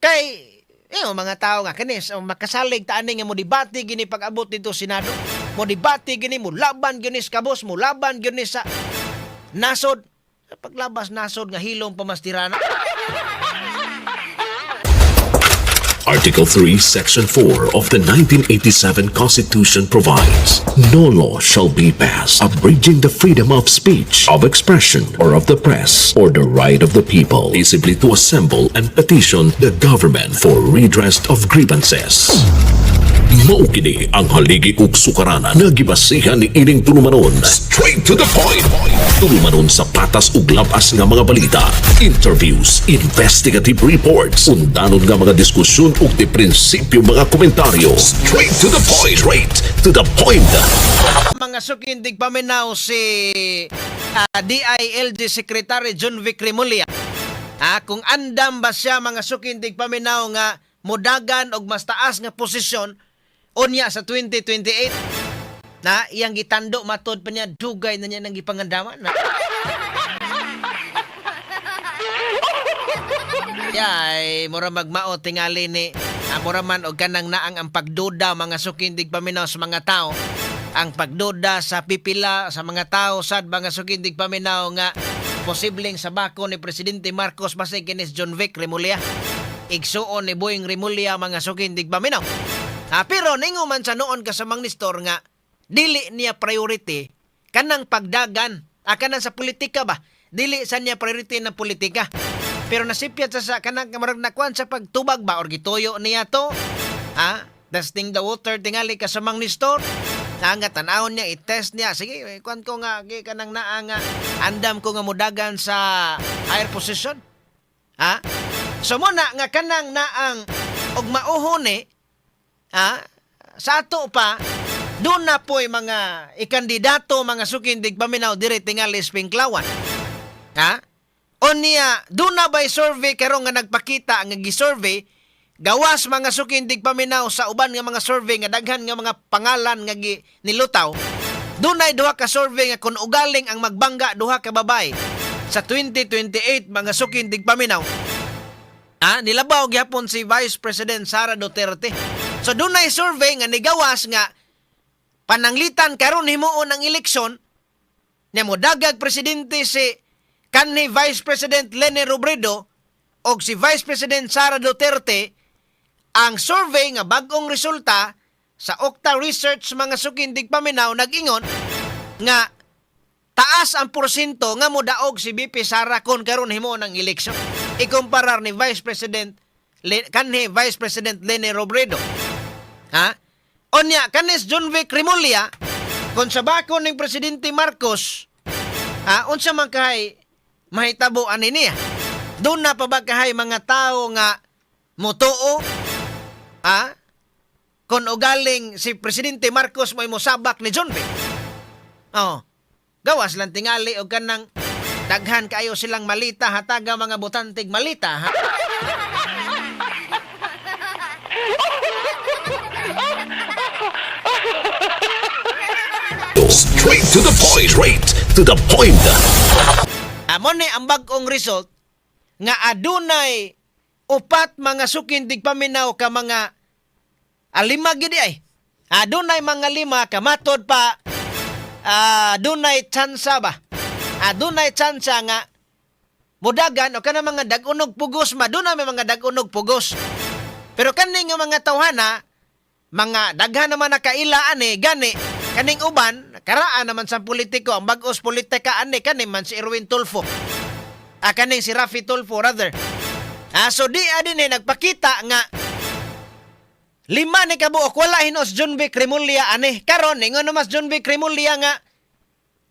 Kay mga tao nga kanis makasalig ta ani nga mo debate gini pag-abot dito Senado. Mo debate gini mo laban gini sa kabos, mo laban gini sa nasod. Paglabas nasod nga hilong pamastirana. Article 3, Section 4 of the 1987 Constitution provides, no law shall be passed abridging the freedom of speech, of expression, or of the press, or the right of the people peaceably to assemble and petition the government for redress of grievances. Maukini ang haligi ug sukaranan nga gibasihan ni ining tulumanon. Straight to the point. Tulumanon sa patas ug labas nga mga balita, interviews, investigative reports, undanon nga mga diskusyon ug di prinsipyo mga komentaryo. Straight to the point. Straight to the point. Mga sukindig paminaw si DILG Secretary John Vic Remulla. Kung andam ba siya mga sukindig paminaw nga mudagan og mas taas nga posisyon unya sa 2028 na iyang gitando matod pa niya dugay na niya nang gipangandaman na. Yay, mura magmao tingali ni mura man og kanang naang ang pagduda mga sukindig paminaw sa mga tao. Ang pagduda sa pipila sa mga tao sad mga sukindig paminaw nga posibleng sabako ni Presidente Marcos basig kinis John Vic Remulla. Igsuon ni Boying Remulla mga sukindig paminaw. Pero ningo man sa noon ka sa Mangnistor nga dili niya priority kanang pagdagan kanang sa politika ba dili sa niya priority ng politika pero nasipyat sa kanang kamarag nakuan sa pagtubag ba or gituyo niya to testing the water tingali ka sa Mangnistor nga tanawon niya i-test niya sige kuan ko nga kanang naa nga andam ko nga mudagan sa higher position so mo na nga kanang naang og mauhon sa ato pa, doon na po'y mga ikandidato, mga sukindig paminaw, dire tingali Spinklawan. O niya, doon na ba'y survey karong nga nagpakita, nga gisurvey, gawas mga sukindig paminaw sa uban nga mga survey, nga daghan nga mga pangalan nga nilutaw, doon na'y duha ka survey nga kung ugaling ang magbangga duha ka babay sa 2028 mga sukindig paminaw. Nilabaw gyapon si Vice President Sara Duterte. So doon na survey nga nigawas nga pananglitan karon himuon ang eleksyon na modagag presidente si kanhi Vice President Leni Robredo o si Vice President Sara Duterte. Ang survey nga bagong resulta sa Okta Research mga sukindig paminaw nag-ingon nga taas ang porsyento nga modaog si BP Sara kon karon himuon ang eleksyon. Ikumparar ni Vice President kanhi Vice President Leni Robredo. Onya kanis John Vic Remulla kung sabako ning Presidente Marcos unsa man kahay mahitabo ani niya doon na pa ba kahay mga tao nga mutuo kung ugaling si Presidente Marcos may musabak ni John Vic gawas lang tingali og kanang daghan kayo silang malita hataga mga botantig malita Straight to the point. Straight to the point. Amo ni ang bag-ong result nga adunay upat mga sukindig paminaw ka mga lima gid ay. Adunay mga lima ka matod pa adunay tsansa ba. Adunay tsansa nga mudagan o kana mga dag-unog pugos maduna may mga dag-unog pugos. Pero kaning mga tawhana mga daghan naman nakailaan gani kaning uban karaan naman sa politiko ang bag-os politika kaning man si Erwin Tulfo kaning si Rafi Tulfo rather so di adin nagpakita nga lima ni kabuok wala hinos John Vic Remulla karon ingon mas John Vic Remulla nga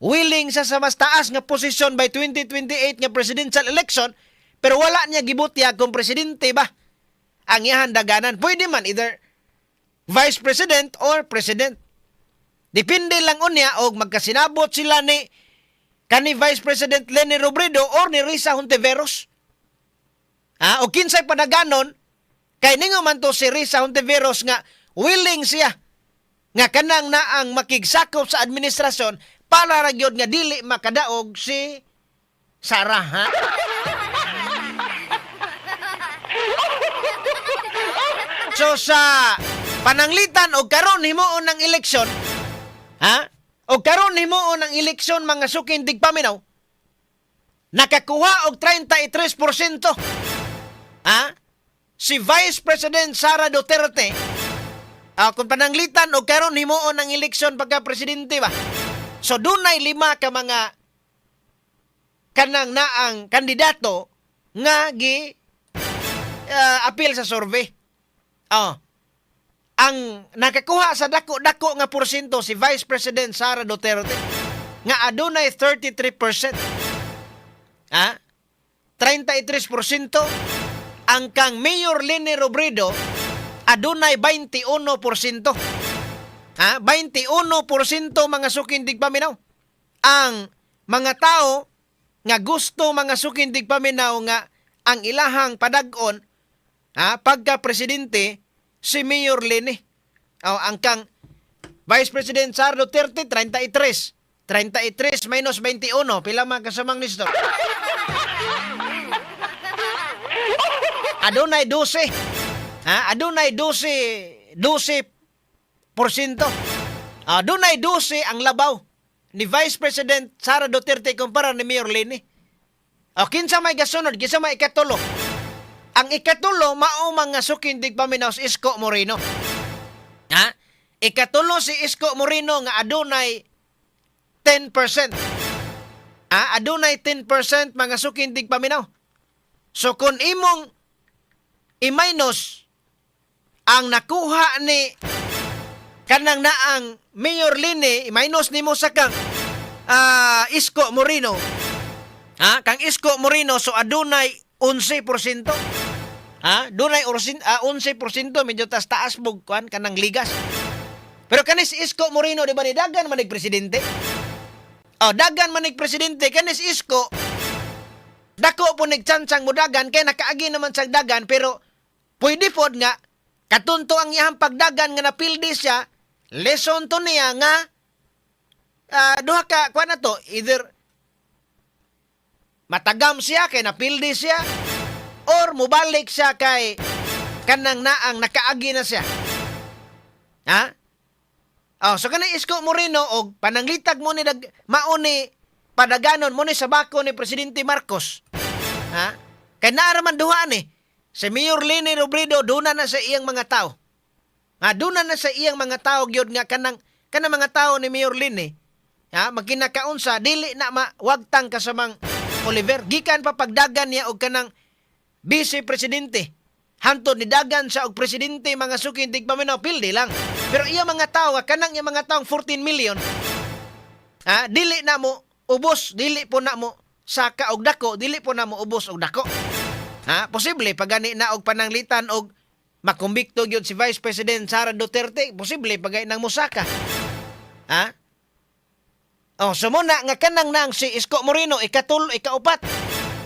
willing sa mas taas nga posisyon by 2028 nga presidential election pero wala niya gibutyag kung presidente ba ang iyahan daganan pwede man either Vice President or President. Depende lang unya og magkasinabot sila ni kani Vice President Leni Robredo or ni Risa Hontiveros. O kinsay padaganon kay ningo man to si Risa Hontiveros nga willing siya nga kanang naang makigsakop sa administrasyon para ra gyud nga dili makadaog si Sara So sa pananglitan og karon himuon ng eleksyon, ha? Og karon himuon ng eleksyon mga suking digpaminaw, nakakuha og 33%. Ha? Si Vice President Sara Duterte, kung pananglitan og karon himuon ng eleksyon pagka presidente ba. So dunay 5 ka mga kanang naang kandidato nga gi appeal sa survey. Ang nakakuha sa dako-dako nga porsyento si Vice President Sara Duterte nga adunay 33%. 33%. Ang kang Mayor Leni Robredo adunay 21%. 21% mga suking digpaminaw. Ang mga tao nga gusto mga suking digpaminaw nga ang ilahang padag-on pagka presidente si Mayor Leni. Ang kang Vice President Sara Duterte 33. 33 minus 21. Pila mga kasamang listo? Adunay 12. Adunay 12%. Adunay 12 ang labaw ni Vice President Sara Duterte kumpara ni Mayor Leni. Kinsa may gasunod, kinsa may ikatulo. Ang ikatulo mao mga suking digpaminaw si Isko Moreno. Ikatulo si Isko Moreno nga adunay 10%. Adunay 10% mga suking digpaminaw. So kung imong i-minus ang nakuha ni kanang naang Mayor Leni, i-minus nimo sa kang Isko Moreno. Kang Isko Moreno so adunay 11%. Dunay 11%, medyo taas bug kuan kanang ligas. Pero kanis Isko Moreno di ba ni dagan manig presidente? Dagan manig presidente kanis Isko. Dako po nagtsansang mo dagan kay nakaagi naman sa dagan pero pwede pod nga katunto ang iyang pagdagan nga napildi siya, lesson to niya nga duha ka kuan na to, either matagam siya kay napildi siya or mubalik siya kay kanang naang nakaagi na siya. So kanang Isko Moreno og pananglitag mo ni mauni padaganon mo ni sa bako ni Presidente Marcos. Kay naaraman duha ni si Mayor Leni Robredo duna na sa iyang mga tao. Duna na sa iyang mga tao gyud nga kanang mga tao ni Mayor Leni. Magkinakaunsa dili na mawagtang kasamang Oliver gikan pa pagdagan niya og kanang Vice Presidente. Hantod ni dagan sa og presidente mga sukin tigpaminaw pildi lang. Pero iya mga tao kanang iya mga taong 14 million. Dili na mo ubos, dili po na mo saka og dako, dili po na mo ubos og dako. Posible pagani na og pananglitan og makumbikto gyud si Vice President Sara Duterte, posible pagay nang musaka. So muna nga kanang nang si Isko Moreno ikatulo ikaupat.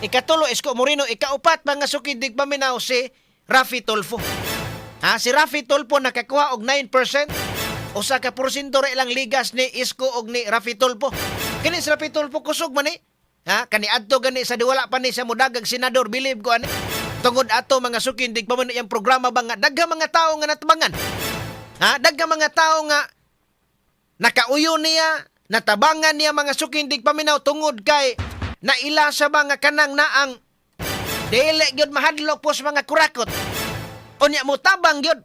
Ikatulo Isko Moreno ikaupat mga sukin tigpaminaw si Raffy Tulfo. Si Raffy Tulfo nakakuha og 9%. Usa ka porsyento ra ilang ligas ni Isko og ni Raffy Tulfo. Kini si Raffy Tulfo kusog man ni. Kani adto gani sa diwala pa ni sa mudagag senador bilib ko ani. Tungod ato mga sukin digpaminaw iyang programa ba nga daghang mga tawo nga natabangan. Daghang mga tawo nga nakauyo niya, natabangan niya mga sukin digpaminaw tungod kay naila sa mga kanang naang dili gyud mahadlok po sa mga kurakot. Unya mo tabang gyud.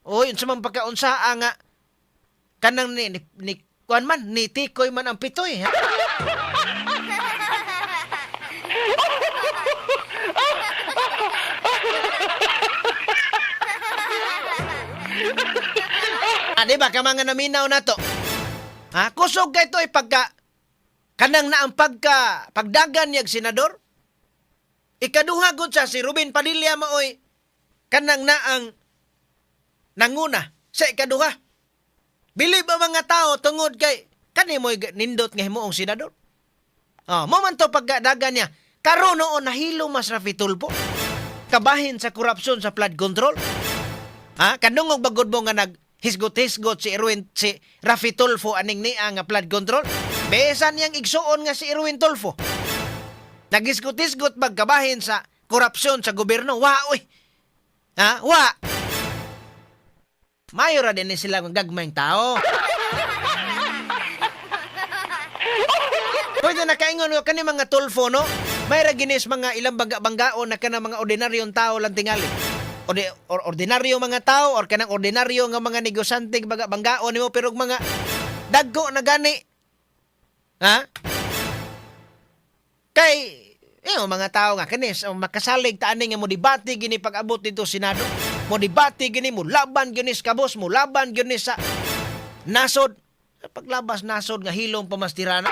Yun sa mga pagkaunsaa nga kanang ni kuan man ni tikoy man ang pitoy. Di ba ka mga naminaw na to? Kusog kay to pagka kanang na ang pagdagan niyag senador. Ikaduha gud sa si Ruben Padilla maoy kanang na ang nanguna sa ikaduha. Bilib ang mga tao tungod kay kani mo'y nindot nga himuong senador. Mo man to pagdagan niya. Karon noon nahilo mas Raffy Tulfo. Kabahin sa korupsyon sa flood control. Kadungog bagod mo nga naghisgot-hisgot si Raffy Tulfo aning niya nga flood control. Besan niyang igsuon nga si Erwin Tulfo. Nagisgot-isgot magkabahin sa korupsyon sa gobyerno. Wa, oy. Wa. mayo ra din ni sila ng gagmayng tao. Pwede na kaingon kani mga tulfo, no? May ra ginis mga ilang banggaon na kanang mga ordinaryong tao lang tingali. Ordinaryo mga tao or kanang ordinaryo nga mga negosyante banggaon nimo pero mga dagko na gani. Ha? Kay mga tao nga kanis makasalig taani nga mo debate gini pag-abot dito Senado. Mo debate gini mo laban gini sa kabos, mo laban gini sa nasod. Paglabas nasod nga hilong pamastirana.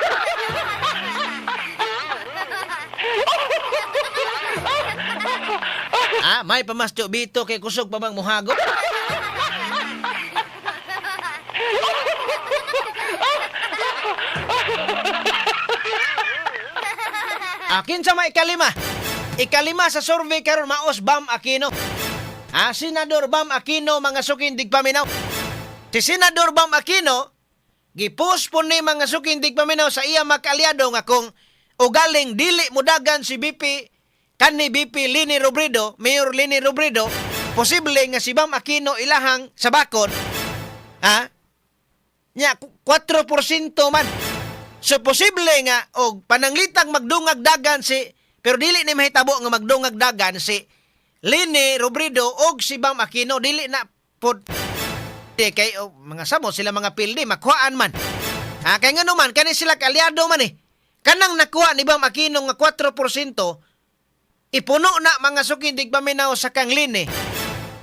May pamastyo bito kay kusog pa bang muhagop? Kinsa may ikalima sa survey karon maos Bam Aquino. Senador Bam Aquino mga sukindig paminaw. Si Senador Bam Aquino gipospon ni mga sukindig paminaw sa iya makaalyado nga kung ugaling dili mudagan si BP Lini Robredo, Mayor Lini Robredo, posible nga si Bam Aquino ilahang sa bakod. Nya 4% man. So posible nga og pananglitang magdungag dagan pero dili ni mahitabo nga magdungag dagan si Lini Robredo og si Bam Aquino dili na pod kay mga samo sila mga pildi makuhaan man. Kay ngano man kani sila kaalyado man kanang nakuha ni Bam Aquino nga 4%, ipuno na mga sukindig paminaw sa kang Lini.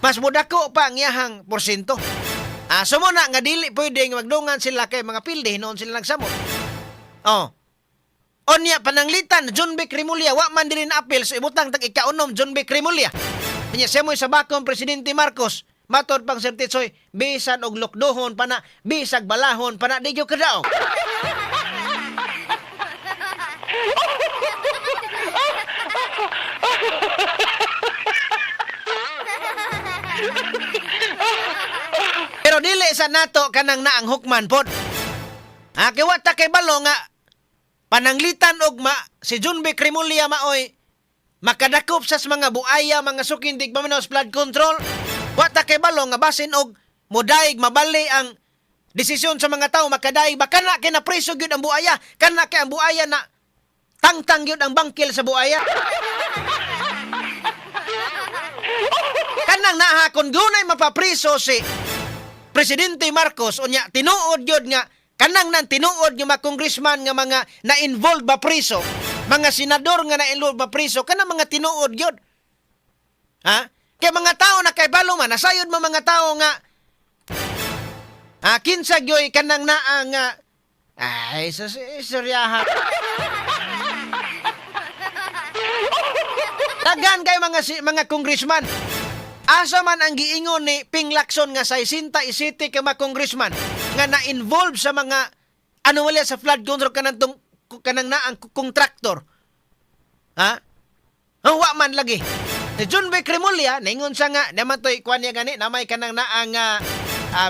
Mas mudako pa ang iyahang porsyento. Sumo na nga dili pwede nga magdungan sila kay mga pildi noon sila nagsamo. Onya pananglitan John B. Cremulya wa man dili na appeal so ibutang tag ikaunom John B. Cremulya. Nya semoy sa bakong presidente Marcos matod pang sertitsoy bisan og lokdohon pana bisag balahon pana digyo kadao. Pero dili sa nato kanang naang hukman pod. Kay wa ta kay balo nga pananglitan og si John B. Cremulya maoy makadakop sa mga buaya mga sukindig paminaw flood control. Wa ta kay balo nga basin og modaig mabali ang desisyon sa mga tao makadaig baka na kay na preso gyud ang buaya kana kay ang buaya na tangtang gyud ang bangkil sa buaya. Kanang nahakon gunay mapapriso si Presidente Marcos unya tinuod gyud nga kanang nang tinuod nga mga congressman nga mga na-involve ba priso, mga senador nga na-involve ba priso, kanang mga tinuod gyud. Kay mga tao na kay balo man nasayod mga tao nga kinsa gyoy kanang naa nga seryahan. Tagan kay mga congressman. Asa man ang giingon ni Ping Lacson nga 67 ka mga congressman nga na-involve sa mga wala sa flood control kanang naang kontraktor. Wa man lagi. Si John B. Cremulya naingon siya nga naman to'y kuan niya gani namay kanang naang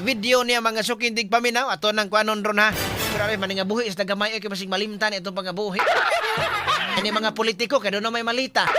video niya mga sukindig paminaw ato nang kuanon ron Pero man nga buhi is nagamay kay masing malimtan itong pangabuhi. Ani mga politiko kay doon na may malita.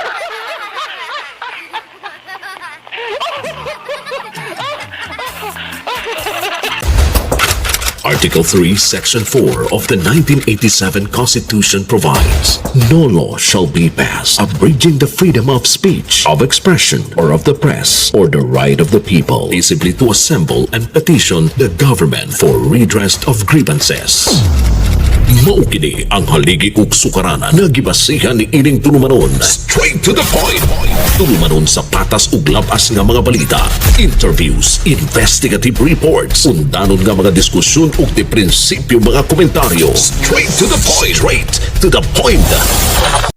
Article 3, Section 4 of the 1987 Constitution provides, no law shall be passed abridging the freedom of speech, of expression, or of the press, or the right of the people peaceably to assemble and petition the government for redress of grievances. Maukini ang haligi ug sukaranan nga gibasihan ni ining tulumanon. Straight to the point. Tulumanon sa patas ug labas nga mga balita, interviews, investigative reports, undanon nga mga diskusyon ug di prinsipyo mga komentaryo. Straight to the point. Straight to the point.